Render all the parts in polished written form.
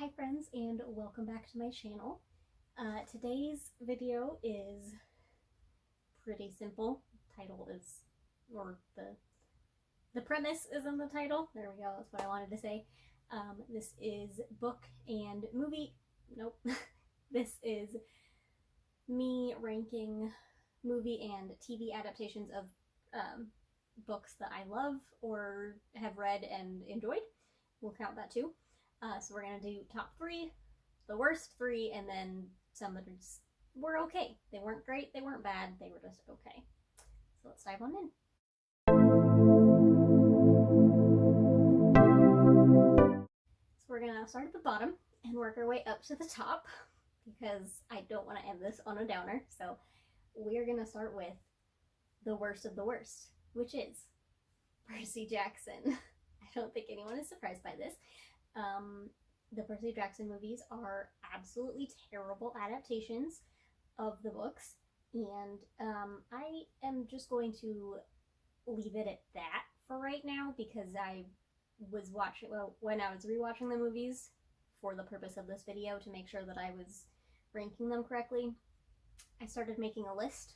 Hi friends, and welcome back to my channel. Today's video is pretty simple. Title is, or the premise is in the title. There we go, that's what I wanted to say. This is book and movie, nope. This is me ranking movie and TV adaptations of books that I love or have read and enjoyed. We'll count that too. So we're going to do top three, the worst three, and then some that just were okay. They weren't great, they weren't bad, they were just okay. So let's dive on in. So we're going to start at the bottom and work our way up to the top because I don't want to end this on a downer. So we're going to start with the worst of the worst, which is Percy Jackson. I don't think anyone is surprised by this. The Percy Jackson movies are absolutely terrible adaptations of the books, and I am just going to leave it at that for right now because I was watching, when I was rewatching the movies for the purpose of this video to make sure that I was ranking them correctly, I started making a list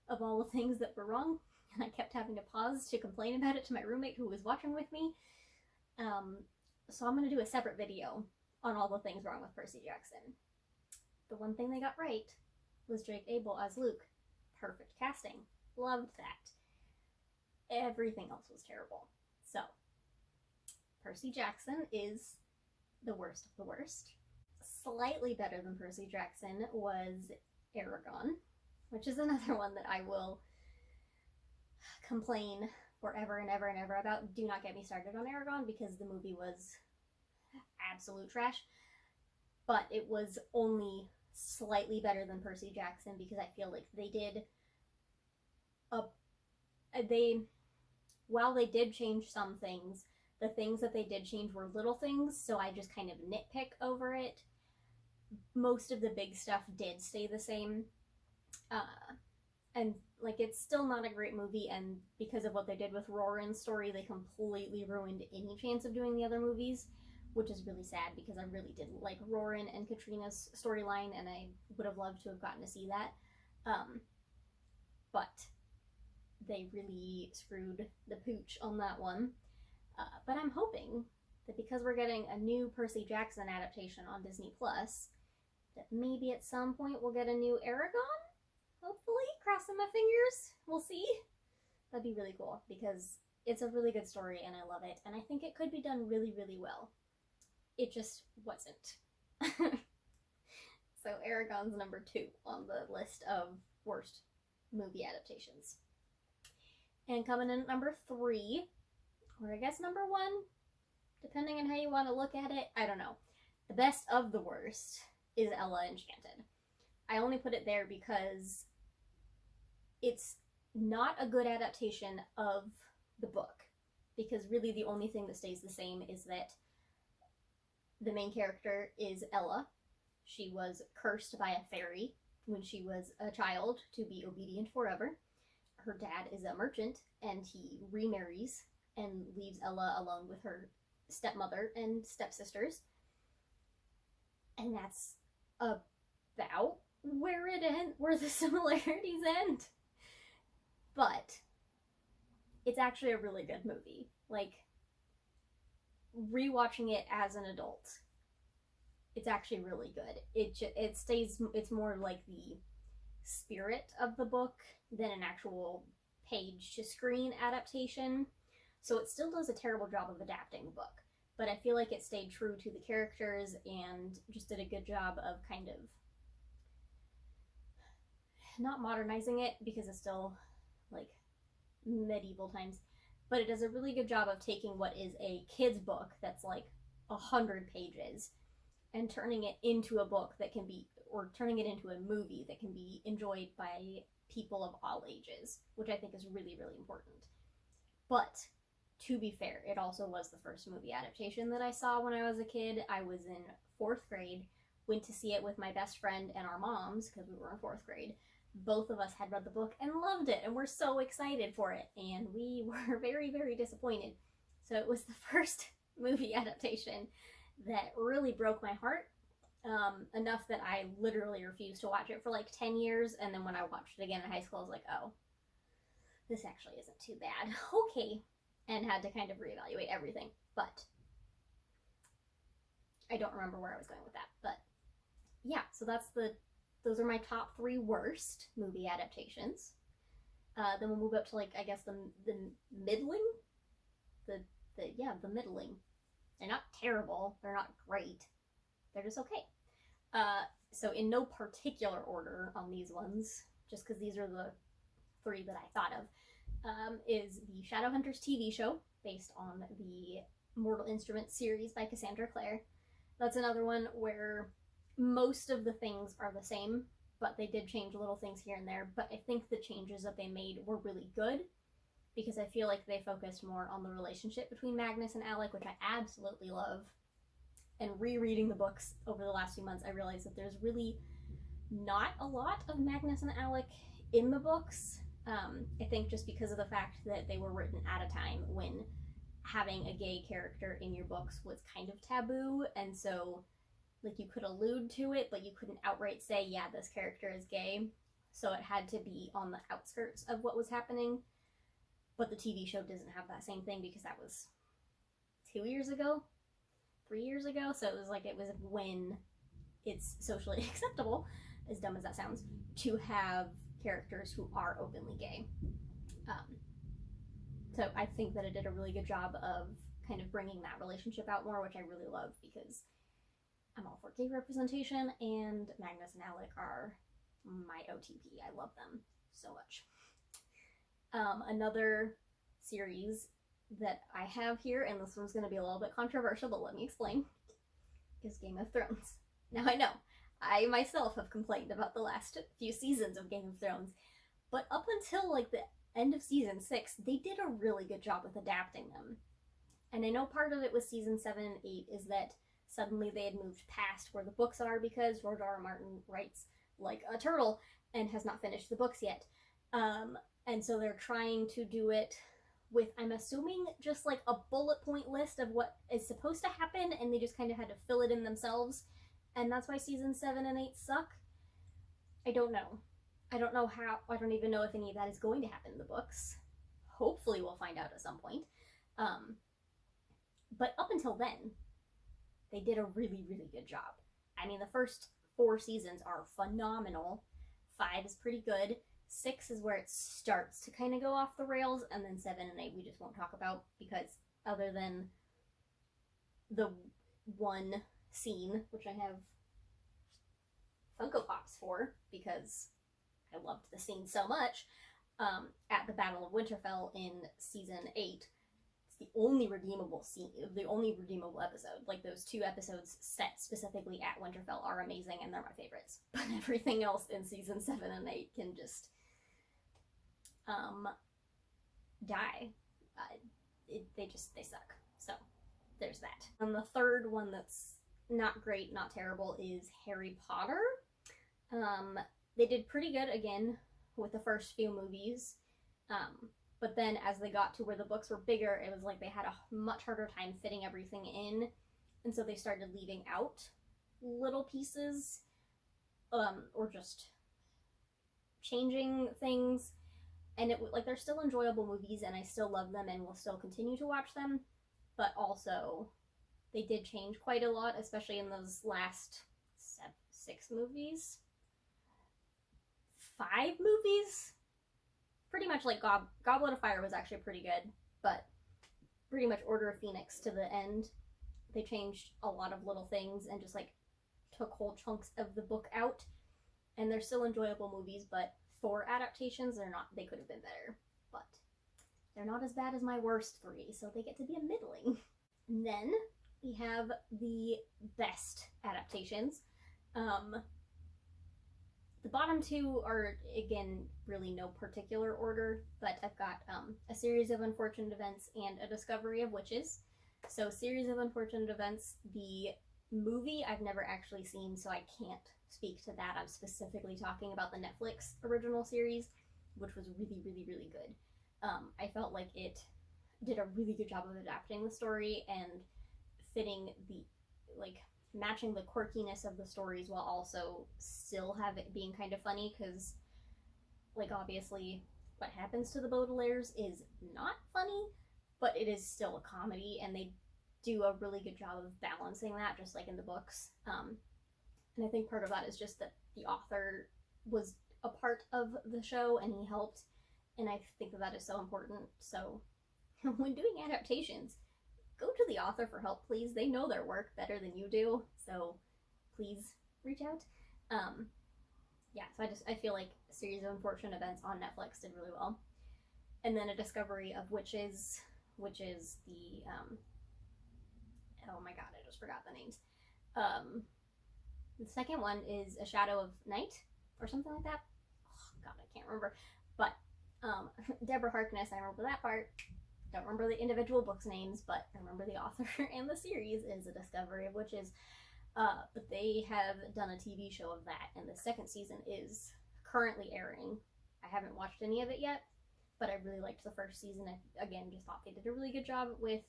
of all the things that were wrong, and I kept having to pause to complain about it to my roommate who was watching with me. So I'm going to do a separate video on all the things wrong with Percy Jackson. The one thing they got right was Drake Abel as Luke. Perfect casting. Loved that. Everything else was terrible. So, Percy Jackson is the worst of the worst. Slightly better than Percy Jackson was Aragon, which is another one that I will complain forever and ever and ever about. Do not get me started on Aragon because the movie was absolute trash, but it was only slightly better than Percy Jackson because I feel like they did while they did change some things, the things that they did change were little things, so I just kind of nitpick over it. Most of the big stuff did stay the same, and like it's still not a great movie, and because of what they did with Roran's story, they completely ruined any chance of doing the other movies, which is really sad because I really did like Roran and Katrina's storyline, and I would have loved to have gotten to see that. But they really screwed the pooch on that one. But I'm hoping that because we're getting a new Percy Jackson adaptation on Disney Plus, that maybe at some point we'll get a new Aragon. Hopefully, crossing my fingers. We'll see. That'd be really cool because it's a really good story and I love it, and I think it could be done really, really well. It just wasn't. So Aragon's number 2 on the list of worst movie adaptations. And coming in at number 3, or I guess number 1, depending on how you want to look at it, I don't know. The best of the worst is Ella Enchanted. I only put it there because it's not a good adaptation of the book, because really the only thing that stays the same is that the main character is Ella. She was cursed by a fairy when she was a child to be obedient forever. Her dad is a merchant, and he remarries and leaves Ella alone with her stepmother and stepsisters. And that's about where the similarities end. But it's actually a really good movie. Like, rewatching it as an adult, it's actually really good. It's more like the spirit of the book than an actual page to screen adaptation. So it still does a terrible job of adapting the book, but I feel like it stayed true to the characters and just did a good job of kind of not modernizing it because it's still like medieval times, but it does a really good job of taking what is a kid's book that's like 100 pages and turning it into a book that can be, or turning it into a movie that can be enjoyed by people of all ages, which I think is really, really important. But to be fair, it also was the first movie adaptation that I saw when I was a kid. I was in 4th grade, went to see it with my best friend and our moms because we were in 4th grade. Both of us had read the book and loved it and were so excited for it, and we were very, very disappointed. So it was the first movie adaptation that really broke my heart. Enough that I literally refused to watch it for like 10 years, and then when I watched it again in high school, I was like, oh, this actually isn't too bad. Okay. And had to kind of reevaluate everything. But I don't remember where I was going with that. But yeah, so those are my top 3 worst movie adaptations. Then we'll move up to like, I guess the middling? The middling. They're not terrible. They're not great. They're just okay. So in no particular order on these ones, just because these are the 3 that I thought of, is the Shadowhunters TV show based on the Mortal Instruments series by Cassandra Clare. That's another one where most of the things are the same, but they did change little things here and there. But I think the changes that they made were really good, because I feel like they focused more on the relationship between Magnus and Alec, which I absolutely love. And rereading the books over the last few months, I realized that there's really not a lot of Magnus and Alec in the books. I think just because of the fact that they were written at a time when having a gay character in your books was kind of taboo, and so like you could allude to it, but you couldn't outright say, yeah, this character is gay. So it had to be on the outskirts of what was happening. But the TV show doesn't have that same thing, because that was 2 years ago, 3 years ago. So it was when it's socially acceptable, as dumb as that sounds, to have characters who are openly gay. So I think that it did a really good job of kind of bringing that relationship out more, which I really love, because I'm all for gay representation, and Magnus and Alec are my OTP. I love them so much. Another series that I have here, and this one's going to be a little bit controversial, but let me explain, is Game of Thrones. Now I know, I myself have complained about the last few seasons of Game of Thrones, but up until like the end of season 6, they did a really good job with adapting them. And I know part of it with season 7 and 8 is that suddenly they had moved past where the books are, because George R. R. Martin writes like a turtle and has not finished the books yet. And so they're trying to do it with, I'm assuming, just like a bullet point list of what is supposed to happen, and they just kind of had to fill it in themselves. And that's why season 7 and 8 suck. I don't know. I don't know how. I don't even know if any of that is going to happen in the books. Hopefully we'll find out at some point. But up until then, they did a really, really good job. I mean, the first 4 seasons are phenomenal. 5 is pretty good. 6 is where it starts to kind of go off the rails, and then 7 and 8 we just won't talk about, because other than the one scene, which I have Funko Pops for, because I loved the scene so much, at the Battle of Winterfell in season 8, it's the only redeemable scene, the only redeemable episode. Like, those 2 episodes set specifically at Winterfell are amazing, and they're my favorites. But everything else in season 7 and 8 can just die. They suck. So there's that. And the third one that's not great, not terrible, is Harry Potter. They did pretty good again with the first few movies, but then as they got to where the books were bigger, it was like they had a much harder time fitting everything in, and so they started leaving out little pieces, or just changing things. And they're still enjoyable movies, and I still love them and will still continue to watch them, but also they did change quite a lot, especially in those last 6 movies. 5 movies? Pretty much like Goblet of Fire was actually pretty good, but pretty much Order of Phoenix to the end, they changed a lot of little things and just like took whole chunks of the book out. And they're still enjoyable movies, but for adaptations, they could have been better. But they're not as bad as my worst 3, so they get to be a middling. And then we have the best adaptations. The bottom 2 are, again, really no particular order, but I've got A Series of Unfortunate Events and A Discovery of Witches. So, Series of Unfortunate Events, the movie I've never actually seen, so I can't speak to that. I'm specifically talking about the Netflix original series, which was really, really, really good. I felt like it did a really good job of adapting the story and fitting the like matching the quirkiness of the stories while also still have it being kind of funny, because like obviously what happens to the Baudelaires is not funny, but it is still a comedy, and they do a really good job of balancing that, just like in the books. And I think part of that is just that the author was a part of the show and he helped, and I think that is so important. So when doing adaptations, go to the author for help, please. They know their work better than you do, so please reach out. Yeah, so I feel like a series of unfortunate events on Netflix did really well, and then A Discovery of Witches, which is the oh my god, I just forgot the names. The second one is A Shadow of Night or something like that. Oh god, I can't remember. But Deborah Harkness, I remember that part. Don't remember the individual books names, but I remember the author, and the series is A Discovery of Witches. But they have done a TV show of that, and the second season is currently airing. I haven't watched any of it yet, but I really liked the first season. I, again, just thought they did a really good job with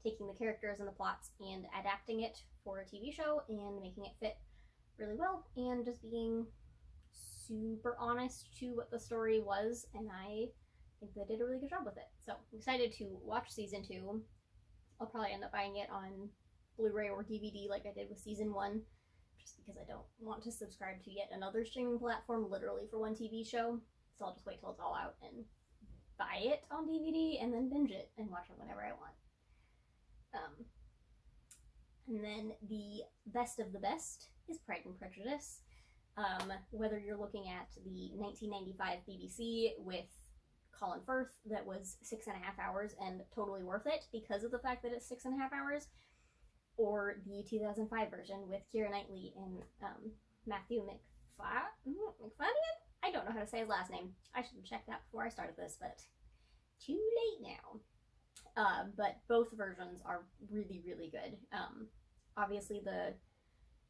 taking the characters and the plots and adapting it for a TV show and making it fit really well, and just being super honest to what the story was, and I think they did a really good job with it. So I'm excited to watch season 2. I'll probably end up buying it on Blu-ray or DVD like I did with season 1, just because I don't want to subscribe to yet another streaming platform literally for one TV show. So I'll just wait till it's all out and buy it on DVD and then binge it and watch it whenever I want. And then the best of the best is Pride and Prejudice. Whether you're looking at the 1995 BBC with Colin Firth, that was 6.5 hours and totally worth it because of the fact that it's 6.5 hours, or the 2005 version with Keira Knightley and Matthew McFadden? I don't know how to say his last name. I should have checked that before I started this, but too late now. But both versions are really, really good. Obviously, the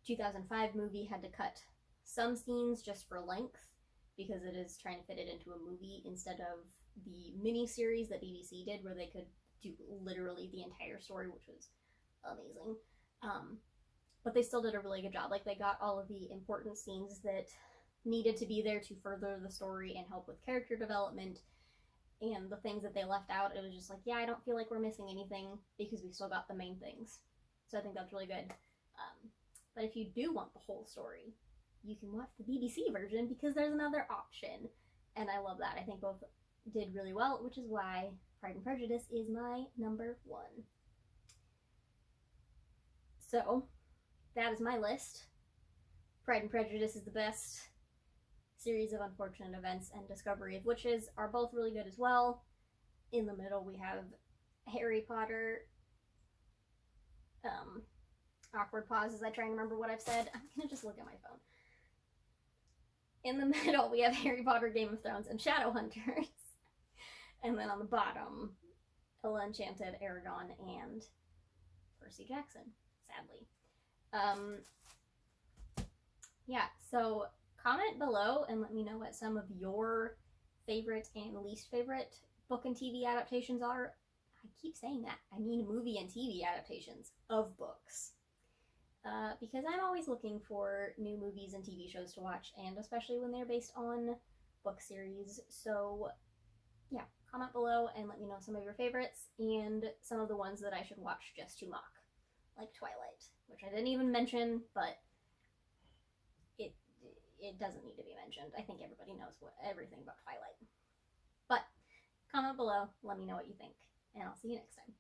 2005 movie had to cut some scenes just for length, because it is trying to fit it into a movie instead of the mini-series that BBC did, where they could do literally the entire story, which was amazing. But they still did a really good job. Like, they got all of the important scenes that needed to be there to further the story and help with character development, and the things that they left out, it was just like, yeah, I don't feel like we're missing anything because we still got the main things. So I think that's really good. But if you do want the whole story, you can watch the BBC version because there's another option. And I love that. I think both did really well, which is why Pride and Prejudice is my number 1. So, that is my list. Pride and Prejudice is the best. Series of Unfortunate Events and Discovery of Witches are both really good as well. In the middle, we have Harry Potter. Awkward pause as I try and remember what I've said. I'm gonna just look at my phone. In the middle, we have Harry Potter, Game of Thrones, and Shadowhunters. And then on the bottom, Ella Enchanted, Aragon, and Percy Jackson, sadly. Yeah, so comment below and let me know what some of your favorite and least favorite book and TV adaptations are. I keep saying that. I mean movie and TV adaptations of books. Because I'm always looking for new movies and TV shows to watch, and especially when they're based on book series. So yeah, comment below and let me know some of your favorites and some of the ones that I should watch just to mock, like Twilight, which I didn't even mention, but it doesn't need to be mentioned. I think everybody knows everything about Twilight. But comment below, let me know what you think, and I'll see you next time.